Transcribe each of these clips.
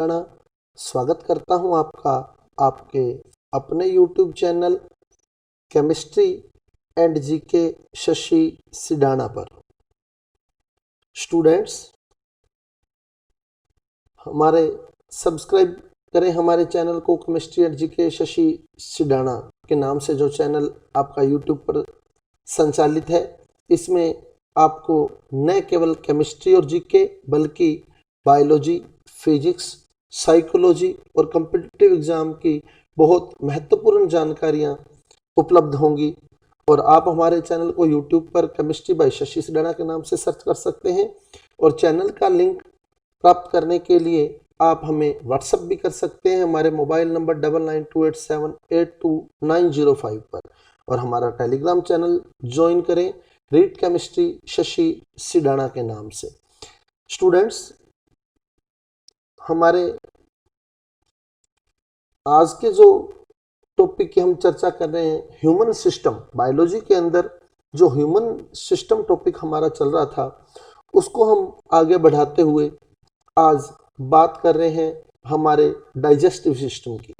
राणा स्वागत करता हूं आपका आपके अपने YouTube channel chemistry and GK Shashi Sidana पर। स्टूडेंट्स, हमारे सब्सक्राइब करें हमारे चैनल को chemistry and GK Shashi Sidana के नाम से जो चैनल आपका YouTube पर संचालित है। इसमें आपको न केवल केमिस्ट्री और जीके बल्कि बायोलॉजी, फिजिक्स, साइकोलॉजी और कॉम्पिटिटिव एग्जाम की बहुत महत्वपूर्ण जानकारियां उपलब्ध होंगी। और आप हमारे चैनल को यूट्यूब पर केमिस्ट्री बाय शशि सिडाना के नाम से सर्च कर सकते हैं। और चैनल का लिंक प्राप्त करने के लिए आप हमें व्हाट्सएप भी कर सकते हैं हमारे मोबाइल नंबर 9928782905 पर। और हमारा टेलीग्राम चैनल ज्वाइन करें रीड केमिस्ट्री शशि सिडाना के नाम से। स्टूडेंट्स, हमारे आज के जो टॉपिक की हम चर्चा कर रहे हैं ह्यूमन सिस्टम, बायोलॉजी के अंदर जो ह्यूमन सिस्टम टॉपिक हमारा चल रहा था उसको हम आगे बढ़ाते हुए आज बात कर रहे हैं हमारे डाइजेस्टिव सिस्टम की।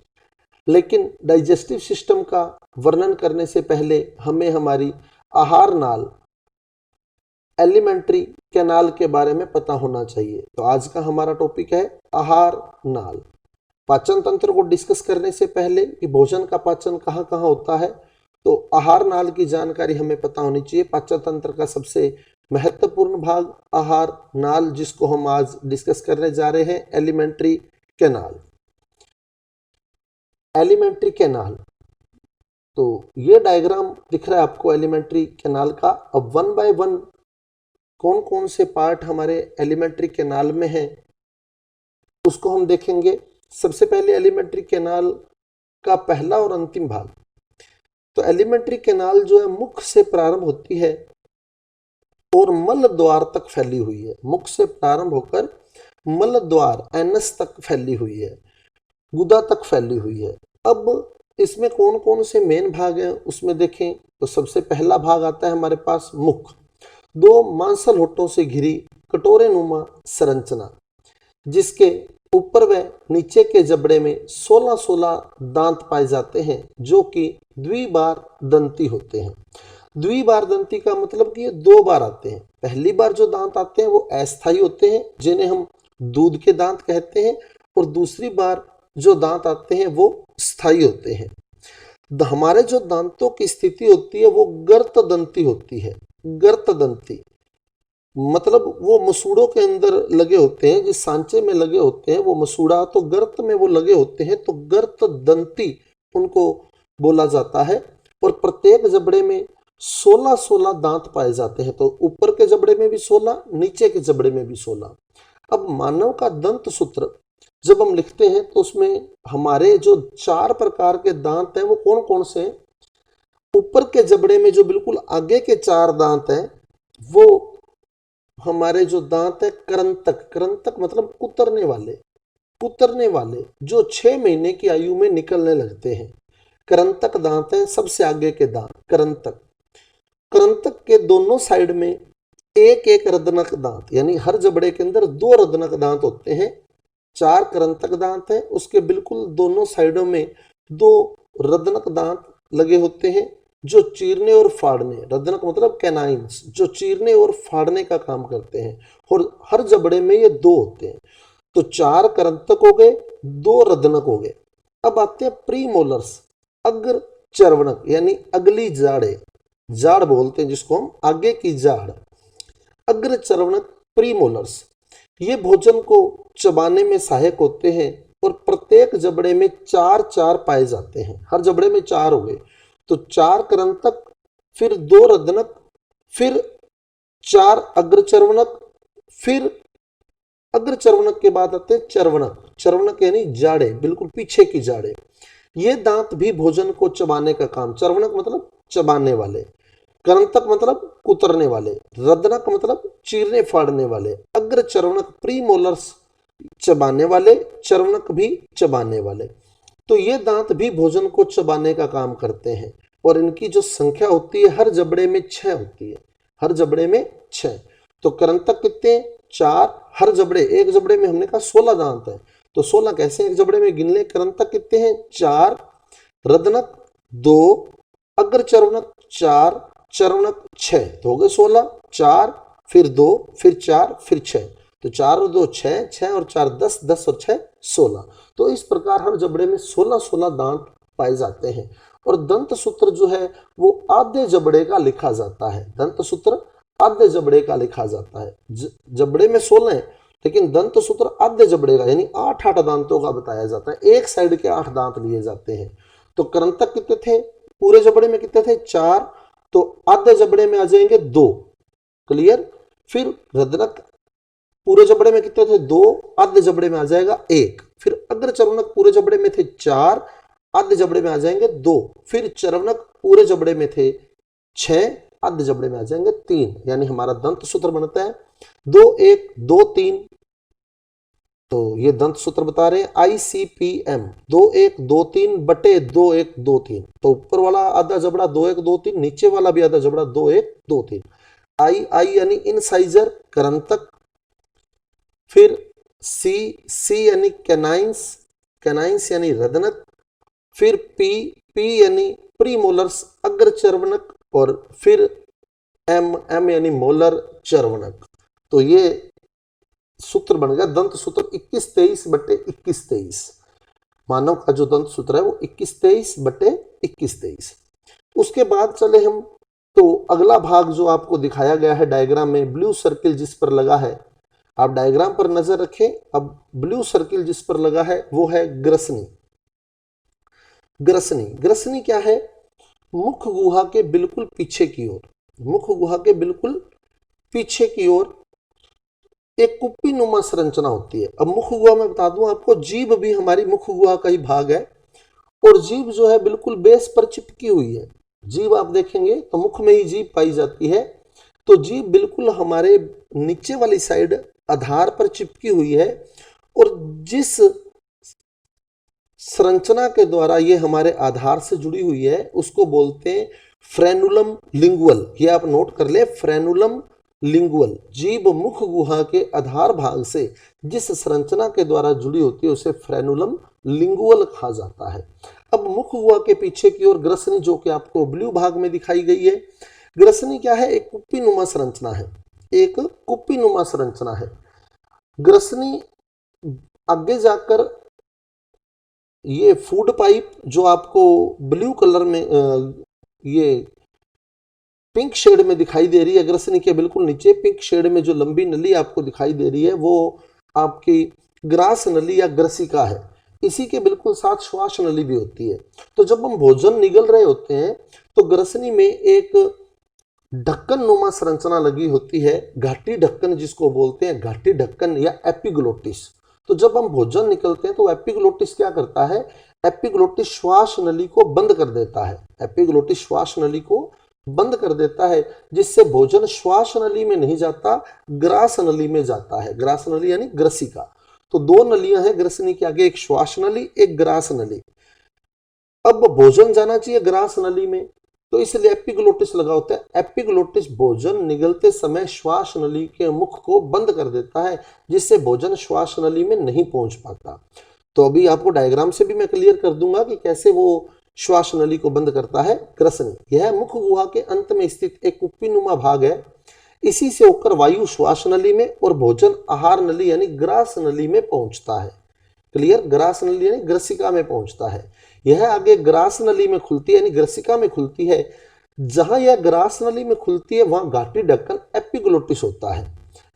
लेकिन डाइजेस्टिव सिस्टम का वर्णन करने से पहले हमें हमारी आहार नाल, एलिमेंट्री कैनाल के बारे में पता होना चाहिए। तो आज का हमारा टॉपिक है आहार नाल। पाचन तंत्र को डिस्कस करने से पहले कि भोजन का पाचन कहाँ कहाँ होता है, तो आहार नाल की जानकारी हमें पता होनी चाहिए। पाचन तंत्र का सबसे महत्वपूर्ण भाग आहार नाल, जिसको हम आज डिस्कस करने जा रहे हैं, एलिमेंट्री कैनाल। एलिमेंट्री कैनाल, तो ये डायग्राम दिख रहा है आपको एलिमेंट्री कैनाल का। अब वन बाय वन कौन कौन से पार्ट हमारे एलिमेंट्री कैनाल में हैं उसको हम देखेंगे। सबसे पहले एलिमेंट्री कैनाल का पहला और अंतिम भाग। तो एलिमेंट्री कैनाल जो है मुख से प्रारंभ होती है और मल द्वार तक फैली हुई है। मुख से प्रारंभ होकर मल द्वार एनस तक फैली हुई है, गुदा तक फैली हुई है। अब इसमें कौन कौन से मेन भाग हैं उसमें देखें तो सबसे पहला भाग आता है हमारे पास मुख। दो मांसल होठों से घिरी कटोरे नुमा संरचना, जिसके ऊपर व नीचे के जबड़े में 16 दांत पाए जाते हैं जो कि द्विबार दंती होते हैं। द्विबार दंती का मतलब कि ये दो बार आते हैं। पहली बार जो दांत आते हैं वो अस्थायी होते हैं जिन्हें हम दूध के दांत कहते हैं, और दूसरी बार जो दांत आते हैं वो स्थायी होते हैं। हमारे जो दांतों की स्थिति होती है वो गर्त दंती होती है। गर्त दंती मतलब वो मसूड़ों के अंदर लगे होते हैं, जिस सांचे में लगे होते हैं वो मसूड़ा, तो गर्त में वो लगे होते हैं, तो गर्त दंती उनको बोला जाता है। और प्रत्येक जबड़े में 16 दांत पाए जाते हैं। तो ऊपर के जबड़े में भी 16, नीचे के जबड़े में भी 16। अब मानव का दंत सूत्र जब हम लिखते हैं तो उसमें हमारे जो 4 प्रकार के दांत हैं वो कौन कौन से हैं। ऊपर के जबड़े में जो बिल्कुल आगे के 4 दांत हैं वो हमारे जो दांत है करंतक। करंतक मतलब कुतरने वाले जो 6 महीने की आयु में निकलने लगते हैं, करंतक दांत हैं सबसे आगे के दांत करंतक। करंतक के दोनों साइड में एक एक रदनक दांत, यानी हर जबड़े के अंदर 2 रदनक दांत होते हैं। 4 करंतक दांत हैं, उसके बिल्कुल दोनों साइडों में 2 रदनक दांत लगे होते हैं जो चीरने और फाड़ने, रदनक मतलब कैनाइन्स, जो चीरने और फाड़ने का काम करते हैं। और हर जबड़े में ये 2 होते हैं। तो 4 करंतक हो गए, 2 रदनक हो गए। अब आते हैं प्रीमोलर्स, अग्र चर्वणक, यानी अगली जाड़े, जाड़ बोलते हैं जिसको हम, आगे की जाड़। अग्र चर्वणक प्रीमोलर्स ये भोजन को चबाने में सहायक होते हैं और प्रत्येक जबड़े में 4 पाए जाते हैं। हर जबड़े में 4 हो गए, तो 4 करंतक, फिर 2 रदनक, फिर 4 अग्रचर्वणक, फिर अग्रचर्वणक के बाद आते हैं चर्वणक। चर्वणक यानी जाड़े, बिल्कुल पीछे की जाड़े। ये दांत भी भोजन को चबाने का काम, चर्वणक मतलब चबाने वाले, करंतक मतलब कुतरने वाले, रदनक मतलब चीरने फाड़ने वाले, अग्रचर्वणक प्रीमोलर्स चबाने वाले, चर्वणक भी चबाने वाले। तो ये दांत भी भोजन को चबाने का काम करते हैं और इनकी जो संख्या होती है हर जबड़े में 6 होती है। हर जबड़े में 6। तो करंतक कितने, 4, हर जबड़े, एक जबड़े में हमने कहा 16 दांत है, तो 16 कैसे एक जबड़े में गिन ले। कृंतक कितने हैं 4, रदनक 2, अग्रचर्वनक 4, चर्वनक 6, तो हो गए 16। 4 फिर 2 फिर 4 फिर 6, तो 4 और 2 6, 6 और 4 10, 10 और 6 16। तो इस प्रकार हर जबड़े में 16 दांत पाए जाते हैं। और दंत सूत्र जो है वो आधे जबड़े का लिखा जाता है। दंत सूत्र आधे जबड़े का लिखा जाता है। जबड़े में 16 है लेकिन दंत सूत्र आधे जबड़े का यानी 8 दांतों का बताया जाता है। एक साइड के 8 दांत लिए जाते हैं। तो कृंतक कितने थे पूरे जबड़े में, कितने थे 4, तो आधे जबड़े में आ जाएंगे 2, क्लियर। फिर रदनक पूरे जबड़े में कितने थे 2, आधे जबड़े में आ जाएगा 1। फिर अग्रचर्वनक पूरे जबड़े में थे 4, आधे जबड़े में आ जाएंगे 2। फिर चर्वनक पूरे जबड़े में थे 6, आधे जबड़े में आ जाएंगे 3। यानी हमारा दंत सूत्र बनता है 2 1 2 3। तो ये दंत सूत्र बता रहे हैं ICPM 2 1 2 3 बटे 2 1 2 3। तो ऊपर वाला आधा जबड़ा 2 1 2 3, नीचे वाला भी आधा जबड़ा 2 1 2 3। आई यानी इनसाइजर करंतक, फिर सी यानी कैनाइंस, कैनाइंस यानी रदनक, फिर पी यानी प्रीमोलर्स अग्रचर्वनक, और फिर एम यानी मोलर चर्वनक। तो ये सूत्र बन गया दंत सूत्र 21 23 बटे 21 23। मानव का जो दंत सूत्र है वो 21 23 बटे 21 23। उसके बाद चले हम तो अगला भाग जो आपको दिखाया गया है डायग्राम में, ब्लू सर्किल जिस पर लगा है, आप डायग्राम पर नजर रखें। अब ब्लू सर्किल जिस पर लगा है वो है ग्रसनी। ग्रसनी, ग्रसनी क्या है, मुख गुहा के बिल्कुल पीछे की ओर, मुख गुहा के बिल्कुल पीछे की ओर एक कुप्पी नुमा संरचना होती है। अब मुख गुहा में बता दूं आपको, जीभ भी हमारी मुख गुहा का ही भाग है, और जीभ जो है बिल्कुल बेस पर चिपकी हुई है। जीभ आप देखेंगे तो मुख में ही जीभ पाई जाती है, तो जीभ बिल्कुल हमारे नीचे वाली साइड आधार पर चिपकी हुई है। और जिस संरचना के द्वारा ये हमारे आधार से जुड़ी हुई है उसको बोलते हैं फ्रेनुलम लिंगुअल। ये आप नोट कर ले, फ्रेनुलम लिंगुअल। जीभ मुख गुहा के आधार भाग से जिस संरचना के द्वारा जुड़ी होती है उसे फ्रेनुलम लिंगुअल कहा जाता है। अब मुख गुहा के पीछे की ओर ग्रसनी जो कि आपको ब्लू भाग में दिखाई गई है। ग्रसनी क्या है, एक कुप्पी नुमा संरचना है, एक कुप्पी नुमा संरचना है। ग्रसनी आगे जाकर ये फूड पाइप जो आपको ब्लू कलर में ये पिंक शेड में दिखाई दे रही है, ग्रसनी के बिल्कुल नीचे पिंक शेड में जो लंबी नली आपको दिखाई दे रही है वो आपकी ग्रास नली या ग्रसिका है। इसी के बिल्कुल साथ श्वास नली भी होती है। तो जब हम भोजन निगल रहे होते हैं तो ग्रसनी में एक ढक्कन नुमा संरचना लगी होती है, घाटी ढक्कन जिसको बोलते हैं, घाटी ढक्कन या एपिग्लोटिस। तो जब हम भोजन निकलते हैं तो एपिग्लोटिस क्या करता है, एपिग्लोटिस श्वास नली को बंद कर देता है, एपिग्लोटिस श्वास नली को बंद कर देता है, जिससे भोजन श्वास नली में नहीं जाता, ग्रास नली में जाता है। ग्रास नली यानी ग्रसिका। तो दो नलियां हैं ग्रसनी के आगे, एक श्वास नली एक ग्रास नली। अब भोजन जाना चाहिए ग्रास नली में, तो इसलिए एपिग्लोटिस लगा होता है। एपिग्लोटिस भोजन निगलते समय श्वास नली के मुख को बंद कर देता है, जिससे भोजन श्वास नली में नहीं पहुंच पाता। तो अभी आपको डायग्राम से भी मैं क्लियर कर दूंगा कि कैसे वो श्वास नली को बंद करता है ग्रसनी। यह मुख गुहा के अंत में स्थित एक कुप्पी नुमा भाग है। इसी से होकर वायु श्वास नली में और भोजन आहार नली यानी ग्रास नली में पहुंचता है। क्लियर, ग्रास नली यानी ग्रसिका में पहुंचता है। यह आगे ग्रास नली में खुलती है यानी ग्रसिका में खुलती है। जहां यह ग्रास नली में खुलती है वहां घाटी ढक्कन एपिग्लोटिस होता है।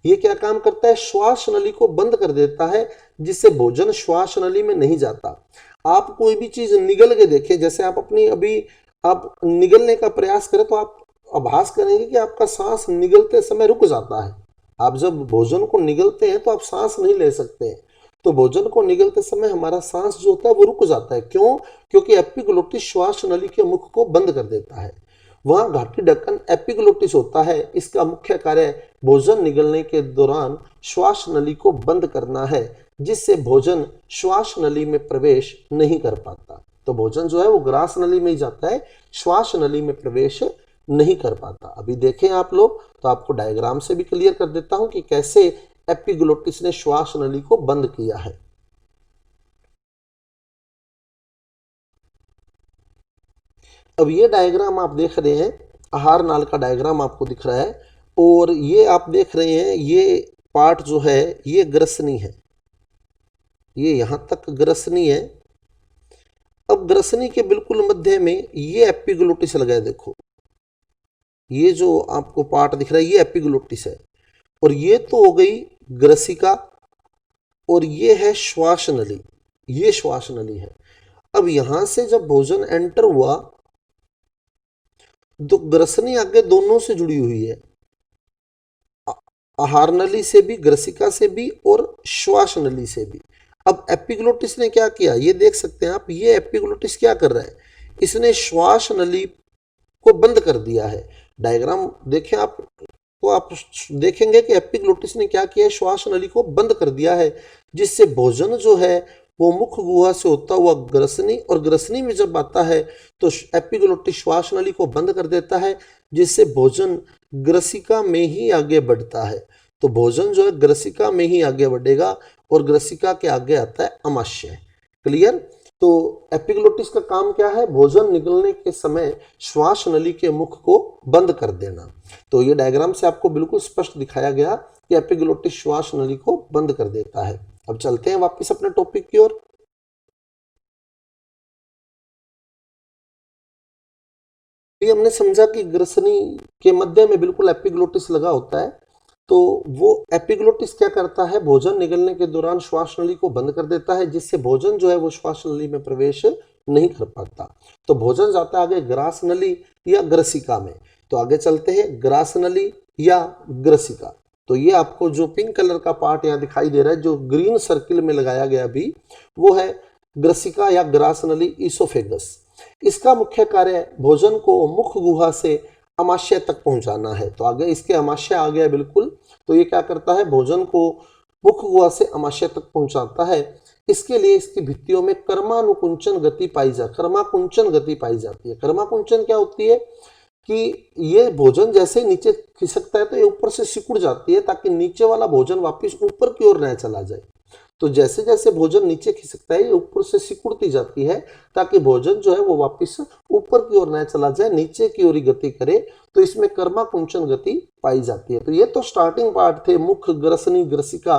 ये क्या काम करता है, श्वास नली को बंद कर देता है, जिससे भोजन श्वास नली में नहीं जाता। आप कोई भी चीज निगल के देखें, जैसे आप अपनी अभी आप निगलने का प्रयास करें तो आप आभास करेंगे कि आपका सांस निगलते समय रुक जाता है। आप जब भोजन को निगलते हैं तो आप सांस नहीं ले सकते हैं। तो भोजन को निगलते समय हमारा सांस जो होता है वो रुक जाता है। क्यों? क्योंकि एपिग्लोटिस श्वास नली के मुख को बंद कर देता है। वहां घाटी ढक्कन एपिग्लोटिस होता है। इसका मुख्य कार्य भोजन निगलने के दौरान श्वास नली को बंद करना है, जिससे भोजन श्वास नली में प्रवेश नहीं कर पाता। तो भोजन जो है वो ग्रास नली में ही जाता है, श्वास नली में प्रवेश नहीं कर पाता। अभी देखें आप लोग, तो आपको डायग्राम से भी क्लियर कर देता हूं कि कैसे एपिग्लोटिस ने श्वास नली को बंद किया है। अब ये डायग्राम आप देख रहे हैं, आहार नाल का डायग्राम आपको दिख रहा है, और ये आप देख रहे हैं ये पार्ट जो है ये ग्रसनी है, ये यहां तक ग्रसनी है। अब ग्रसनी के बिल्कुल मध्य में ये एपिग्लोटिस लगा है, देखो ये जो आपको पार्ट दिख रहा है ये एपिग्लोटिस है, और ये तो हो गई ग्रसिका, और ये है श्वास नली, ये श्वास नली है। अब यहां से जब भोजन एंटर हुआ तो ग्रसनी आगे दोनों से जुड़ी हुई है, आहार नली से भी, ग्रसिका से भी, और श्वास नली से भी। अब एपिग्लोटिस ने क्या किया, ये देख सकते हैं आप, ये एपिग्लोटिस क्या कर रहा है, इसने श्वास नली को बंद कर दिया है। डायग्राम देखें आप तो आप देखेंगे कि एपिग्लोटिस ने क्या किया है, श्वास नली को बंद कर दिया है, जिससे भोजन जो है वो मुख गुहा से होता हुआ ग्रसनी, और ग्रसनी में जब आता है तो एपिग्लोटिस श्वास नली को बंद कर देता है, जिससे भोजन ग्रसिका में ही आगे बढ़ता है। तो भोजन जो है ग्रसिका में ही आगे बढ़ेगा, और ग्रसिका के आगे आता है अमाशय। क्लियर। तो एपिग्लोटिस का काम क्या है, भोजन निकलने के समय श्वास नली के मुख को बंद कर देना। तो ये डायग्राम से आपको बिल्कुल स्पष्ट दिखाया गया कि एपिग्लोटिस श्वास नली को बंद कर देता है। अब चलते हैं वापस अपने टॉपिक की ओर। हमने समझा कि ग्रसनी के मध्य में बिल्कुल एपिग्लोटिस लगा होता है, तो वो एपिग्लोटिस क्या करता है, भोजन निकलने के दौरान श्वास नली को बंद कर देता है, जिससे भोजन जो है वो श्वास नली में प्रवेश नहीं कर पाता। तो भोजन जाता है आगे ग्रास नली या ग्रसिका में। तो आगे चलते हैं, ग्रास नली या ग्रसिका। तो ये आपको जो पिंक कलर का पार्ट यहाँ दिखाई दे रहा है, जो ग्रीन सर्किल में लगाया गया अभी, वो है ग्रसिका या ग्रास नली, ईसोफेगस। इसका मुख्य कार्य भोजन को मुख गुहा से अमाशय तक पहुंचाना है। तो आगे इसके अमाशय आ गया बिल्कुल। तो ये क्या करता है, भोजन को मुख गुहा से अमाशय तक पहुंचाता है। इसके लिए इसकी भित्तियों में कर्मानुकुंचन गति पाई कर्माकुंचन गति पाई जाती है। कर्माकुंचन क्या होती है कि ये भोजन जैसे ही नीचे खिसकता है तो ये ऊपर से सिकुड़ जाती है, ताकि नीचे वाला भोजन वापस ऊपर की ओर न चला जाए। तो जैसे जैसे भोजन नीचे खिसकता है ये ऊपर से सिकुड़ती जाती है, ताकि भोजन जो है वो वापस ऊपर की ओर न चला जाए, नीचे की ओर ही गति करे। तो इसमें कर्माकुंचन गति पाई जाती है। तो ये तो स्टार्टिंग पार्ट थे, मुख, ग्रसनी, ग्रसिका।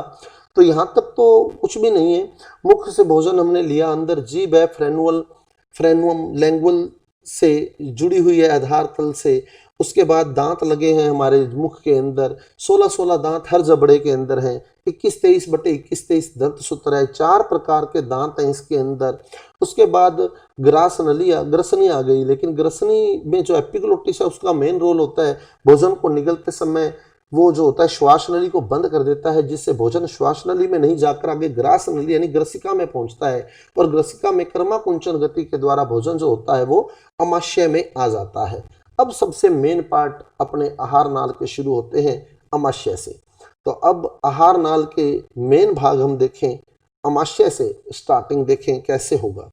तो यहाँ तक तो कुछ भी नहीं है। मुख से भोजन हमने लिया, अंदर जीभ है, फ्रेनुम लैंगुअल से जुड़ी हुई है आधार तल से। उसके बाद दांत लगे हैं हमारे मुख के अंदर, 16 दांत हर जबड़े के अंदर हैं। 21-23/21-23 दंत सूत्र है, 4 प्रकार के दांत हैं इसके अंदर। उसके बाद ग्रास नली, ग्रसनी आ गई। लेकिन ग्रसनी में जो एपिग्लोटिस है उसका मेन रोल होता है, भोजन को निगलते समय वो जो होता है श्वास नली को बंद कर देता है, जिससे भोजन श्वास नली में नहीं जाकर आगे ग्रास नली यानी ग्रसिका में पहुंचता है, और ग्रसिका में कर्माकुंचन गति के द्वारा भोजन जो होता है वो अमाशय में आ जाता है। अब सबसे मेन पार्ट अपने आहार नाल के शुरू होते हैं अमाशय से। तो अब आहार नाल के मेन भाग हम देखें, अमाशय से स्टार्टिंग देखें कैसे होगा।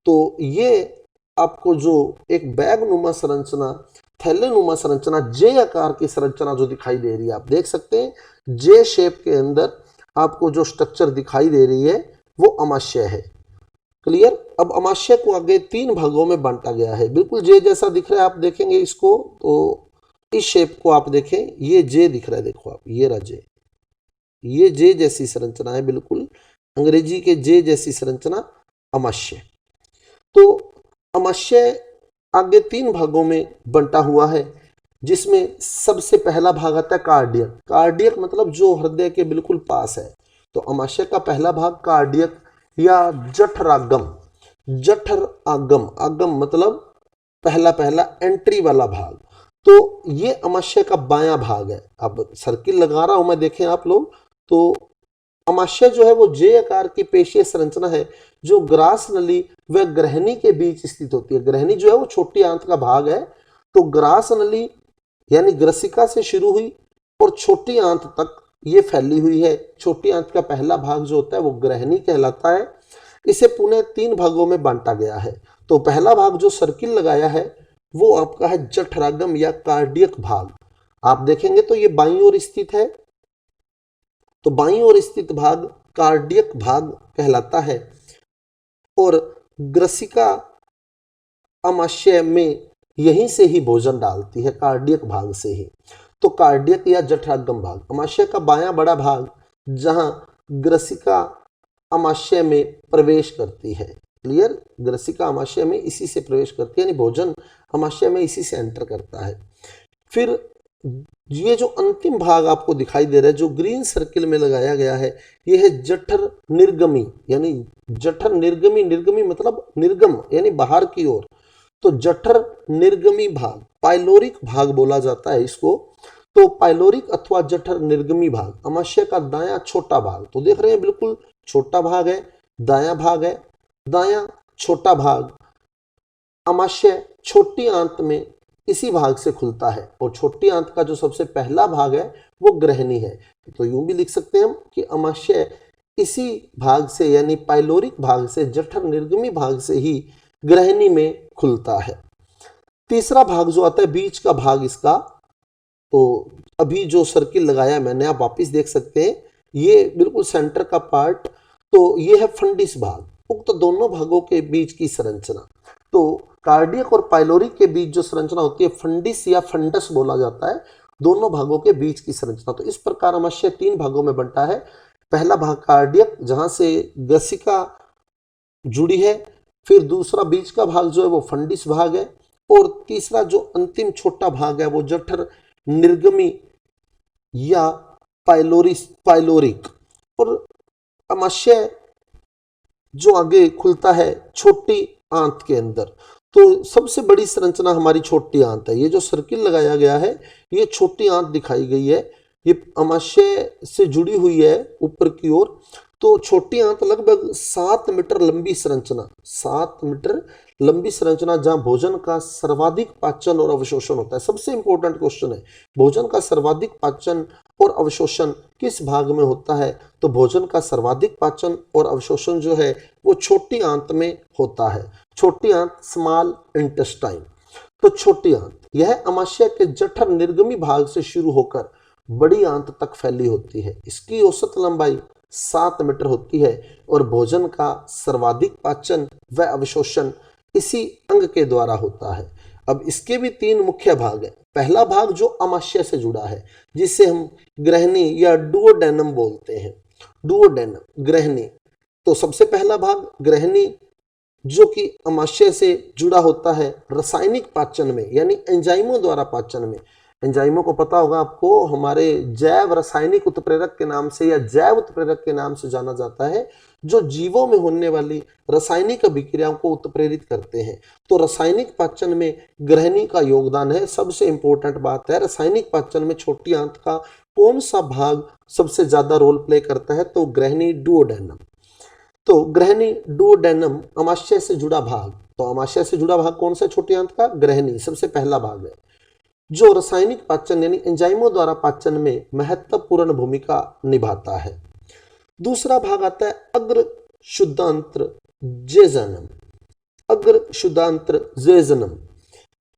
तो ये आपको जो एक बैग नुमा संरचना, थैले नुमा संरचना, जे आकार की संरचना जो दिखाई दे रही है, आप देख सकते हैं जे शेप के अंदर आपको जो स्ट्रक्चर दिखाई दे रही है वो अमाशय है। क्लियर। अब अमाशय को आगे 3 भागों में बांटा गया है, बिल्कुल जे जैसा दिख रहा है। आप देखेंगे इसको तो इस शेप को आप देखें, ये जे दिख रहा है, देखो आप, ये रहा जे, ये जे जैसी संरचना है, बिल्कुल अंग्रेजी के जे जैसी संरचना अमाशय। तो अमाशय आगे 3 भागों में बंटा हुआ है, जिसमें सबसे पहला भाग आता है कार्डियक। कार्डियक मतलब जो हृदय के बिल्कुल पास है। तो अमाशय का पहला भाग कार्डियक या जठरागम, जठर आगम, आगम मतलब पहला पहला एंट्री वाला भाग। तो ये अमाशय का बायां भाग है। अब सर्किल लगा रहा हूं मैं, देखें आप लोग। तो अमाशय जो है वो जे आकार की पेशीय संरचना है, जो ग्रास नली व ग्रहणी के बीच स्थित होती है। ग्रहणी जो है वो छोटी आंत का भाग है। तो ग्रास नली यानी ग्रसिका से शुरू हुई और छोटी आंत तक ये फैली हुई है। छोटी आंत का पहला भाग जो होता है वो ग्रहणी कहलाता है। इसे पुनः 3 भागों में बांटा गया है। तो पहला भाग जो सर्किल लगाया है वो आपका है जठरागम या कार्डियक भाग। आप देखेंगे तो ये बाईं ओर स्थित है। तो बाईं ओर स्थित भाग कार्डियक भाग कहलाता है। और ग्रसिका अमाशय में यहीं से ही भोजन डालती है, कार्डियक भाग से ही। तो कार्डियक या जठरागम भाग, अमाशय का बायां बड़ा भाग, जहां ग्रसिका अमाशय में प्रवेश करती है। क्लियर, ग्रसिका अमाशय में इसी से प्रवेश करती है, यानी भोजन अमाशय में इसी से एंटर करता है। फिर ये जो अंतिम भाग आपको दिखाई दे रहा है, जो ग्रीन सर्किल में लगाया गया है, ये है जठर निर्गमी, यानी जठर निर्गमी, निर्गमी मतलब निर्गम यानी बाहर की ओर। तो जठर निर्गमी भाग, पाइलोरिक भाग बोला जाता है इसको। तो पाइलोरिक अथवा जठर निर्गमी भाग, अमाशय का दायां छोटा भाग, तो देख रहे हैं बिल्कुल छोटा भाग है, दायां भाग है, दायां छोटा भाग अमाशय छोटी आंत में इसी भाग से खुलता है। और छोटी आंत का जो सबसे पहला भाग है वो ग्रहणी है। तो यूं भी लिख सकते हैं हम कि अमाशय इसी भाग से यानी पाइलोरिक भाग से, जठर निर्गमी भाग से ही ग्रहणी में खुलता है। तीसरा भाग जो आता है बीच का भाग इसका, तो अभी जो सर्किल लगाया मैंने आप वापिस देख सकते हैं, ये बिल्कुल सेंटर का पार्ट, तो ये है फंडिस भाग। उक्त दोनों भागों के बीच की संरचना, तो कार्डियक और पाइलोरिक के बीच जो संरचना होती है फंडिस या फंडस बोला जाता है, दोनों भागों के बीच की संरचना। तो इस प्रकार अमाशय 3 भागों में बंटा है। पहला भाग कार्डियक, जहां से ग्रसिका जुड़ी है, फिर दूसरा बीच का भाग जो है वो फंडिस भाग है, और तीसरा जो अंतिम छोटा भाग है वो जठर निर्गमी या पाइलोरिक। और अमाशय जो आगे खुलता है छोटी आंत के अंदर, तो सबसे बड़ी संरचना हमारी छोटी आंत है। ये जो सर्किल लगाया गया है ये छोटी आंत दिखाई गई है, ये अमाशय से जुड़ी हुई है ऊपर की ओर। तो छोटी आंत लगभग 7 मीटर लंबी संरचना, 7 मीटर लंबी संरचना, जहां भोजन का सर्वाधिक पाचन और अवशोषण होता है। सबसे इंपॉर्टेंट क्वेश्चन है, भोजन का सर्वाधिक पाचन और अवशोषण किस भाग में होता है? तो भोजन का सर्वाधिक पाचन और अवशोषण जो है वो छोटी आंत में होता है। छोटी आंत, स्मॉल इंटेस्टाइन। तो छोटी आंत यह अमाशय के जठर निर्गमी भाग से शुरू होकर बड़ी आंत तक फैली होती है। इसकी औसत लंबाई 7 मीटर होती है और भोजन का सर्वाधिक पाचन व अवशोषण इसी अंग के द्वारा होता है। अब इसके भी 3 मुख्य भाग हैं। पहला भाग जो अमाशय से जुड़ा है, जिसे हम ग्रहणी या डुओडेनम बोलते हैं। डुओडेनम, ग्रहणी। तो सबसे पहला भाग ग्रहणी, जो कि अमाशय से जुड़ा होता है रासायनिक पाचन में, यानी एंजाइमों द्वारा पाचन में। एंजाइमों को पता होगा आपको, हमारे जैव रासायनिक उत्प्रेरक के नाम से या जैव उत्प्रेरक के नाम से जाना जाता है, जो जीवों में होने वाली रासायनिक अभिक्रियाओं को उत्प्रेरित करते हैं। तो रासायनिक पाचन में ग्रहणी का योगदान है। सबसे इंपॉर्टेंट बात है, रासायनिक पाचन में छोटी आंत का कौन सा भाग सबसे ज्यादा रोल प्ले करता है? तो ग्रहणी डुओडेनम। तो ग्रहणी डुओडेनम अमाशय से जुड़ा भाग। तो अमाशय से जुड़ा भाग कौन सा? छोटी आंत का ग्रहणी सबसे पहला भाग है, जो रासायनिक पाचन यानी एंजाइमों द्वारा पाचन में महत्वपूर्ण भूमिका निभाता है। दूसरा भाग आता है अग्र शुद्धांत्र जेजनम। अग्र शुद्धांत्र जेजनम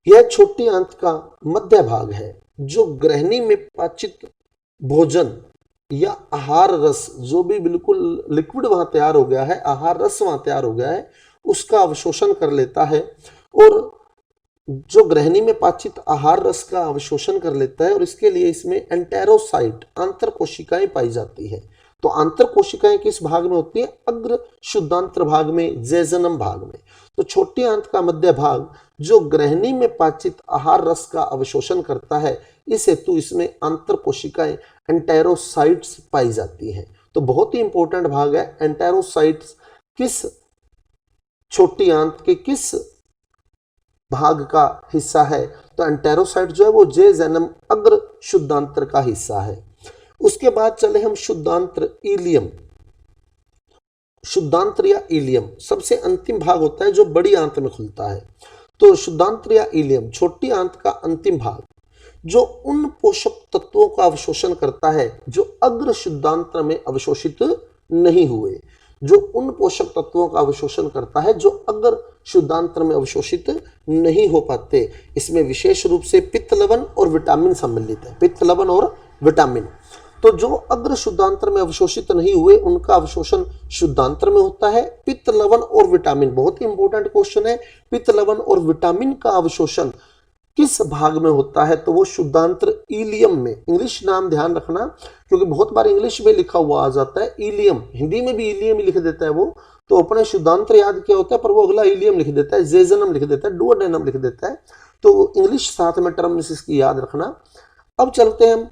यह छोटी आंत का मध्य भाग है, जो ग्रहणी में पाचित भोजन या आहार रस, जो भी बिल्कुल लिक्विड वहां तैयार हो गया है, आहार रस वहां तैयार हो गया है, उसका अवशोषण कर लेता है। और जो ग्रहणी में पाचित आहार रस का अवशोषण कर लेता है, और इसके लिए इसमें एंटेरोसाइट, आंतर कोशिकाएं पाई जाती है। तो आंतर कोशिकाएं किस भाग में होती है? अग्र शुद्धांत्र भाग में, जेजनम भाग में। तो छोटी आंत का मध्य भाग जो ग्रहणी में पाचित आहार रस का अवशोषण करता है, इस हेतु इसमें आंतर कोशिकाएं एंटेरोसाइट्स पाई जाती हैं। तो बहुत ही इंपॉर्टेंट भाग है एंटेरोसाइट्स। किस छोटी आंत के किस भाग का हिस्सा है? तो एंटेरोसाइट जो है वो जेजनम अग्र शुद्धांत्र का हिस्सा है। उसके बाद चले हम शुद्धांत्र इलियम। शुद्धांत्र या इलियम सबसे अंतिम भाग होता है, जो बड़ी आंत में खुलता है। तो शुद्धांत्र या इलियम छोटी आंत का अंतिम भाग, जो उन पोषक तत्वों का अवशोषण करता है जो अग्र शुद्धांत्र में अवशोषित नहीं हुए। जो उन पोषक तत्वों का अवशोषण करता है जो अग्र शुद्धांत्र में अवशोषित नहीं हो पाते। इसमें विशेष रूप से पित्त लवण और विटामिन सम्मिलित है। पित्त लवण और विटामिन। तो जो अग्र शुद्धांत्र में अवशोषित नहीं हुए उनका अवशोषण शुद्धांत्र में होता है। पित्त, लवण और विटामिन, बहुत ही इंपॉर्टेंट क्वेश्चन है, पित्त, लवण और विटामिन का अवशोषण किस भाग में होता है? तो वो शुद्धांत्र इलियम में। इंग्लिश नाम ध्यान रखना, क्योंकि बहुत बार इंग्लिश में लिखा हुआ आ जाता है इलियम, हिंदी में भी इलियम ही लिख देता है वो, तो अपने शुद्धांत्र याद क्या होता है, पर वो अगला इलियम लिख देता है, जेजनम लिख देता है, डुओडेनम लिख देता है। तो इंग्लिश साथ में टर्म्स इसकी याद रखना। अब चलते हैं हम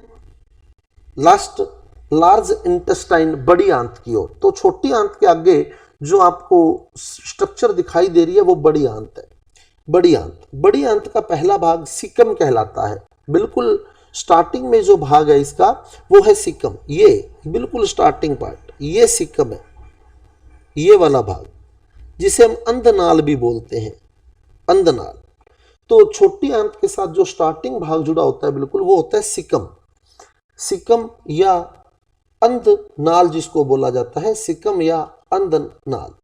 लास्ट लार्ज इंटेस्टाइन, बड़ी आंत की ओर। तो छोटी आंत के आगे जो आपको स्ट्रक्चर दिखाई दे रही है वो बड़ी आंत है। बड़ी आंत, बड़ी आंत का पहला भाग सिकम कहलाता है। बिल्कुल स्टार्टिंग में जो भाग है इसका वो है सिकम, ये बिल्कुल स्टार्टिंग पार्ट, ये सिकम है, ये वाला भाग जिसे हम अंधनाल भी बोलते हैं, अंधनाल। तो छोटी आंत के साथ जो स्टार्टिंग भाग जुड़ा होता है बिल्कुल, वो होता है सिकम। सिकम या अंधनाल जिसको बोला जाता है, सिकम या अंधनाल।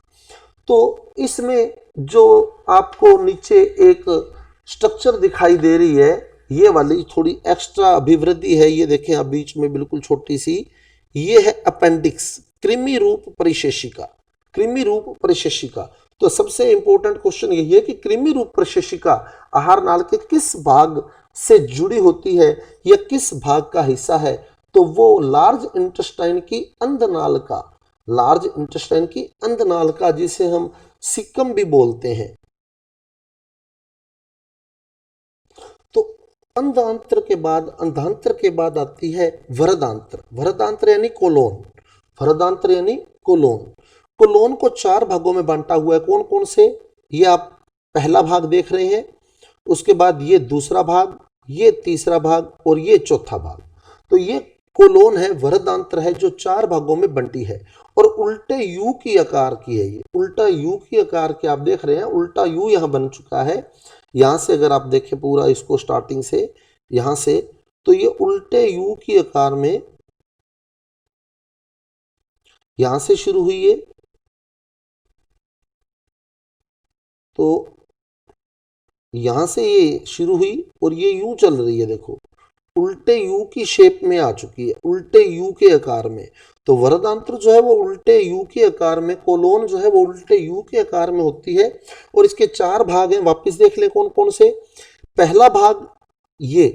तो इसमें जो आपको नीचे एक स्ट्रक्चर दिखाई दे रही है, ये वाली थोड़ी एक्स्ट्रा अभिवृद्धि है, ये देखें आप बीच में बिल्कुल छोटी सी, ये है अपेंडिक्स, कृमि रूप परिशेषिका, कृमि रूप परिशेषिका। तो सबसे इंपॉर्टेंट क्वेश्चन यही है कि कृमि रूप परिशेषिका आहार नाल के किस भाग से जुड़ी होती है या किस भाग का हिस्सा है? तो वो लार्ज इंटेस्टाइन की अंधनाल का, लार्ज इंटेस्टाइन की अंधनाल का, जिसे हम सिकम भी बोलते हैं। तो अंधांत्र के बाद, अंधांत्र के बाद आती है वरदांत्र। वरदांत्र यानी कोलोन, वरदांत्र यानी कोलोन। कोलोन को 4 भागों में बांटा हुआ है। कौन कौन से? ये आप पहला भाग देख रहे हैं, उसके बाद ये दूसरा भाग, ये तीसरा भाग और ये चौथा भाग। तो ये कोलोन है, वरदांत्र है, जो 4 भागों में बंटी है और उल्टे यू की आकार की है। ये उल्टा यू की आकार के आप देख रहे हैं, उल्टा यू यहां बन चुका है। यहां से अगर आप देखें पूरा इसको स्टार्टिंग से, यहां से, तो ये उल्टे यू की आकार में यहां से शुरू हुई है, तो यहां से ये शुरू हुई और ये यूं चल रही है, देखो उल्टे यू की शेप में आ चुकी है, उल्टे यू के आकार में। तो वरदांत्र जो है वो उल्टे यू के आकार में, कोलोन जो है वो उल्टे यू के आकार में होती है और इसके 4 भाग हैं। वापस देख ले कौन कौन से। पहला भाग, ये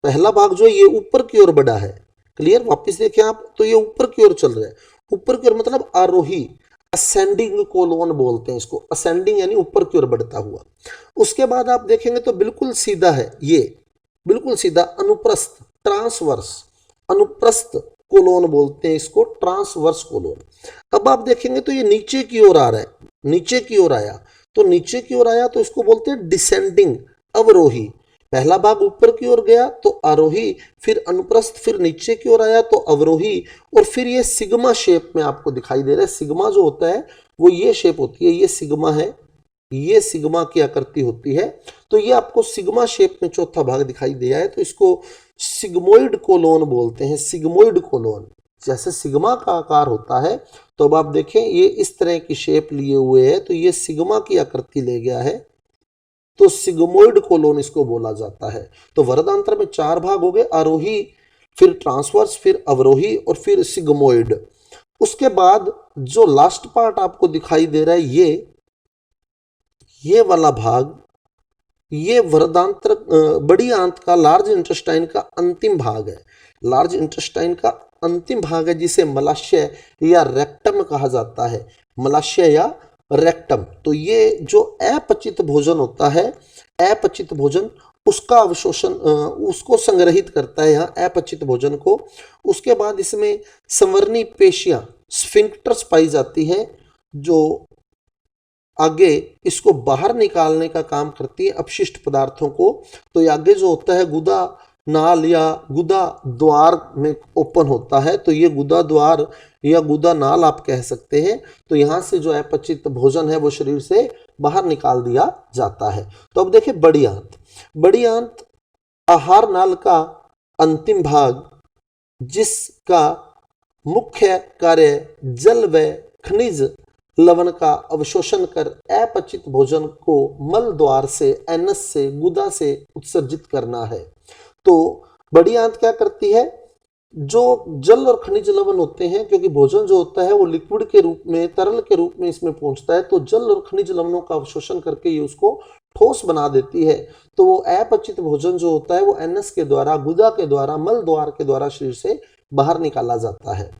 पहला भाग जो है ये ऊपर की ओर बढ़ा है, क्लियर। वापस देखें आप, तो ये ऊपर की ओर चल रहा है, ऊपर की ओर मतलब आरोही, असेंडिंग कोलोन बोलते हैं इसको, असेंडिंग यानी ऊपर की ओर बढ़ता हुआ। उसके बाद आप देखेंगे तो बिल्कुल सीधा है, ये बिल्कुल सीधा, अनुप्रस्थ, ट्रांसवर्स, अनुप्रस्थ कोलोन बोलते हैं इसको, ट्रांसवर्स कोलोन। अब आप देखेंगे तो ये नीचे की ओर आ रहा है, नीचे की ओर आया, तो नीचे की ओर आया तो इसको बोलते हैं डिसेंडिंग, अवरोही। पहला भाग ऊपर की ओर गया तो आरोही, फिर अनुप्रस्थ, फिर नीचे की ओर आया तो अवरोही, और फिर ये सिग्मा शेप में आपको दिखाई दे रहा है। सिग्मा जो होता है वो ये शेप होती है, ये सिग्मा है, ये सिग्मा की आकृति होती है। तो ये आपको सिग्मा शेप में चौथा भाग दिखाई दिया है, तो इसको सिग्मोइड कोलोन बोलते हैं, सिग्मोइड कोलोन। जैसे सिग्मा का आकार होता है, तो अब आप देखें ये इस तरह की शेप लिए हुए है, तो ये सिग्मा की आकृति ले गया है, तो सिग्मोइड कोलोन इसको बोला जाता है। तो वरदांत्र में 4 भाग हो गए, आरोही, फिर ट्रांसवर्स, फिर अवरोही और फिर सिग्मोइड। उसके बाद जो लास्ट पार्ट आपको दिखाई दे रहा है, ये वाला भाग, ये वरदांत्र बड़ी आंत का, लार्ज इंटेस्टाइन का अंतिम भाग है। लार्ज इंटेस्टाइन का अंतिम भाग है जिसे मलाशय या रेक्टम कहा जाता है, मलाशय या रेक्टम। तो ये जो अपचित भोजन होता है, अपचित भोजन, उसका अवशोषण, उसको संग्रहित करता है यहाँ अपचित भोजन को। उसके बाद इसमें संवरनी पेशियां, स्फिंक्टर्स पाई जाती हैं, जो आगे इसको बाहर निकालने का काम करती है अपशिष्ट पदार्थों को। तो ये आगे जो होता है गुदा नाल या गुदा द्वार में ओपन होता है, तो ये गुदा द्वार या गुदा नाल आप कह सकते हैं। तो यहाँ से जो अपचित भोजन है वो शरीर से बाहर निकाल दिया जाता है। तो अब देखिए बड़ी आंत, बड़ी आंत आहार नाल का अंतिम भाग, जिसका मुख्य कार्य जल व खनिज लवण का अवशोषण कर अपचित भोजन को मल द्वार से, एनस से, गुदा से उत्सर्जित करना है। तो बड़ी आंत क्या करती है, जो जल और खनिज लवण होते हैं, क्योंकि भोजन जो होता है वो लिक्विड के रूप में, तरल के रूप में इसमें पहुंचता है, तो जल और खनिज लवणों का अवशोषण करके ये उसको ठोस बना देती है। तो वो अपचित भोजन जो होता है वो एनएस के द्वारा, गुदा के द्वारा, मल द्वार के द्वारा शरीर से बाहर निकाला जाता है।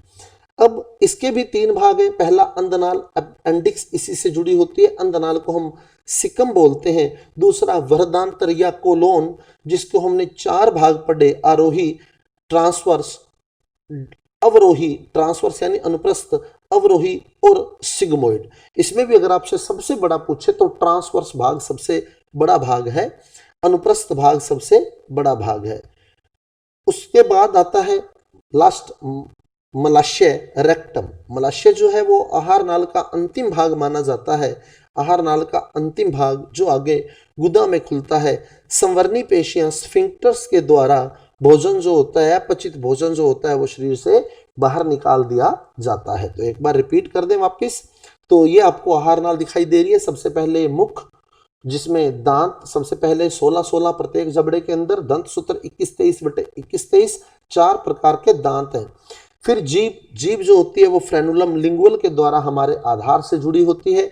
अब इसके भी तीन भाग हैं। पहला अंधनाल, अपेंडिक्स इसी से जुड़ी होती है, अंधनाल को हम सिकम बोलते हैं। दूसरा वृहदांत्र या कोलोन, जिसको हमने चार भाग पढ़े, आरोही, ट्रांसवर्स, अवरोही, ट्रांसवर्स यानी अनुप्रस्थ, अवरोही और सिग्मोइड। इसमें भी अगर आपसे सबसे बड़ा पूछे तो ट्रांसवर्स भाग सबसे बड़ा भाग है, अनुप्रस्थ भाग सबसे बड़ा भाग है। उसके बाद आता है लास्ट मलाशय, रेक्टम। मलाशय जो है वो आहार नाल का अंतिम भाग माना जाता है, आहार नाल का अंतिम भाग जो आगे गुदा में खुलता है। संवर्णी पेशियां स्फिंक्टर्स के द्वारा भोजन जो होता है, अपचित भोजन जो होता है वो शरीर से बाहर निकाल दिया जाता है। तो एक बार रिपीट कर दें वापस। तो ये आपको आहार नाल दिखाई दे रही है। सबसे पहले मुख, जिसमें दांत सबसे पहले 16-16 प्रत्येक जबड़े के अंदर, दंत सूत्र 21-23/21-23, 4 प्रकार के दांत हैं। फिर जीभ, जीभ जो होती है वो फ्रेनुलम लिंगुअल के द्वारा हमारे आधार से जुड़ी होती है।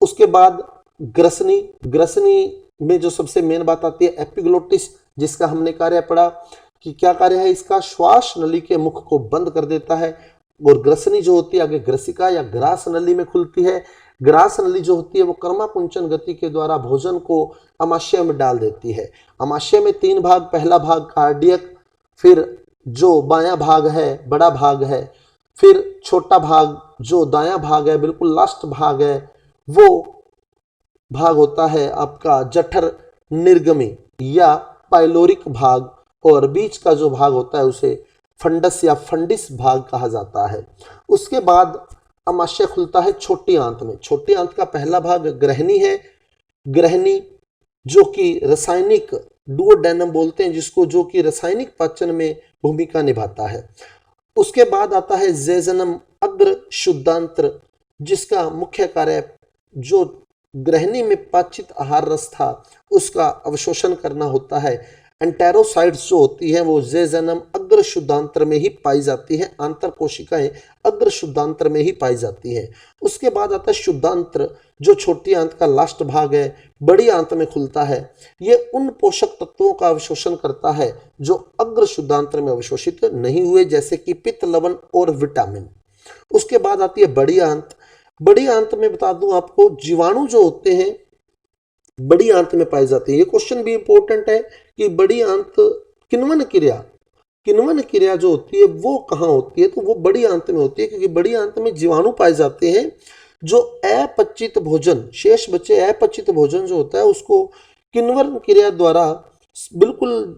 उसके बाद ग्रसनी, ग्रसनी में जो सबसे मेन बात आती है एपिग्लोटिस, जिसका हमने कार्य पढ़ा कि क्या कार्य है इसका, श्वास नली के मुख को बंद कर देता है। और ग्रसनी जो होती है आगे ग्रसिका या ग्रास नली में खुलती है। ग्रास नली जो होती है वो कर्माकुंचन गति के द्वारा भोजन को अमाशय में डाल देती है। अमाशय में तीन भाग, पहला भाग कार्डियक, फिर जो बायां भाग है बड़ा भाग है, फिर छोटा भाग जो दायां भाग है, बिल्कुल लास्ट भाग है, वो भाग होता है आपका जठर निर्गमी या पाइलोरिक भाग, और बीच का जो भाग होता है उसे फंडस या फंडिस भाग कहा जाता है। उसके बाद अमाशय खुलता है छोटी आंत में। छोटी आंत का पहला भाग ग्रहणी है। ग्रहणी जो कि रासायनिक डुओडेनम बोलते हैं जिसको, जो कि रासायनिक पाचन में भूमिका निभाता है। उसके बाद आता है जेजनम अग्र शुद्धांत्र, जिसका मुख्य कार्य जो ग्रहणी में पाचित आहार रस था उसका अवशोषण करना होता है। एंटेरोसाइट्स जो होती है वो जेजनम अग्र शुद्धांत्र में ही पाई जाती है, आंतर कोशिकाएं अग्र शुद्धांत्र में ही पाई जाती है। उसके बाद आता है शुद्धांत्र, जो छोटी आंत का लास्ट भाग है, बड़ी आंत में खुलता है। ये उन पोषक तत्वों का अवशोषण करता है जो अग्र शुद्धांत्र में अवशोषित नहीं हुए, जैसे कि पित्त, लवण और विटामिन। उसके बाद आती है बड़ी आंत। बड़ी आंत में बता दूं आपको, जीवाणु जो होते हैं बड़ी आंत में पाए जाते हैं। ये क्वेश्चन भी इंपॉर्टेंट है कि बड़ी आंत किण्वन क्रिया, किण्वन क्रिया जो होती है वो कहाँ होती है, तो वो बड़ी आंत में होती है, क्योंकि बड़ी आंत में जीवाणु पाए जाते हैं जो अपचित भोजन, शेष बचे अपचित भोजन जो होता है उसको किण्वन क्रिया द्वारा बिल्कुल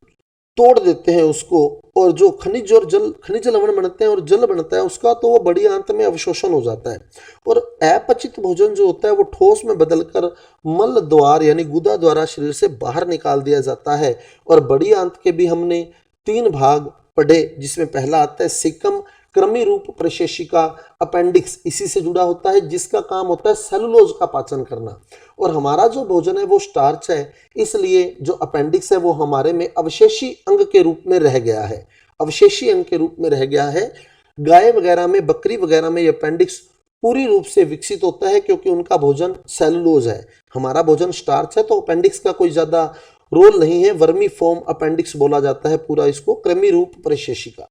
तोड़ देते हैं उसको, और जो खनिज और जल, खनिज लवण बनते हैं और जल बनता है उसका, तो वो बड़ी आंत में अवशोषण हो जाता है। और अपचित भोजन जो होता है वो ठोस में बदलकर मल द्वार यानी गुदा द्वारा शरीर से बाहर निकाल दिया जाता है। और बड़ी आंत के भी हमने तीन भाग पढ़े, जिसमें पहला आता है सिकम, क्रमी रूप प्रशेषिका, अपेंडिक्स इसी से जुड़ा होता है, जिसका काम होता है सेलुलोज का पाचन करना। और हमारा जो भोजन है वो स्टार्च है, इसलिए जो अपेंडिक्स है वो हमारे में अवशेषी अंग के रूप में रह गया है, अवशेषी अंग के रूप में रह गया है। गाय वगैरह में, बकरी वगैरह में ये अपेंडिक्स पूरी रूप से विकसित होता है, क्योंकि उनका भोजन सेलुलोज है, हमारा भोजन स्टार्च है, तो अपेंडिक्स का कोई ज्यादा रोल नहीं है। वर्मी फॉर्म अपेंडिक्स बोला जाता है पूरा इसको, क्रमी रूप प्रशेषिका,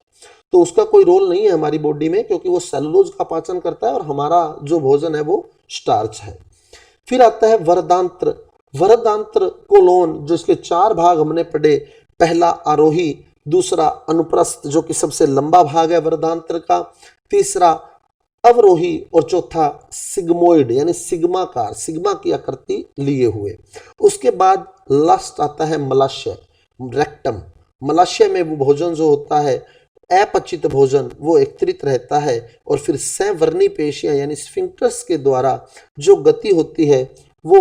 तो उसका कोई रोल नहीं है हमारी बॉडी में, क्योंकि वो सेलुलोज का पाचन करता है और हमारा जो भोजन है वो स्टार्च है। फिर आता है वरदांत्र। वरदांत्र कोलोन, जो इसके चार भाग हमने पढ़े, पहला आरोही, दूसरा अनुप्रस्थ जो कि सबसे लंबा भाग है वरदांत्र का, तीसरा अवरोही और चौथा सिग्मोइड यानी सिग्माकार, सिग्मा की आकृति लिए हुए। उसके बाद लास्ट आता है मलाशय, रेक्टम। मलाशय में वो भोजन जो होता है अपचित भोजन वो एकत्रित रहता है, और फिर संवर्णी पेशियां यानी स्फिंक्टर्स के द्वारा जो गति होती है वो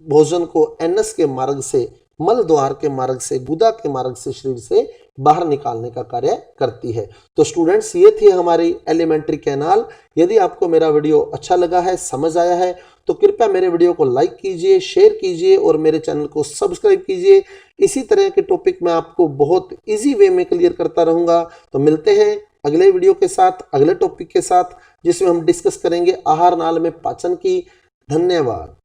भोजन को एनस के मार्ग से, मल द्वार के मार्ग से, गुदा के मार्ग से शरीर से बाहर निकालने का कार्य करती है। तो स्टूडेंट्स, ये थी हमारी एलिमेंट्री कैनाल। यदि आपको मेरा वीडियो अच्छा लगा है, समझ आया है, तो कृपया मेरे वीडियो को लाइक कीजिए, शेयर कीजिए और मेरे चैनल को सब्सक्राइब कीजिए। इसी तरह के टॉपिक मैं आपको बहुत इजी वे में क्लियर करता रहूँगा। तो मिलते हैं अगले वीडियो के साथ, अगले टॉपिक के साथ, जिसमें हम डिस्कस करेंगे आहार नाल में पाचन की। धन्यवाद।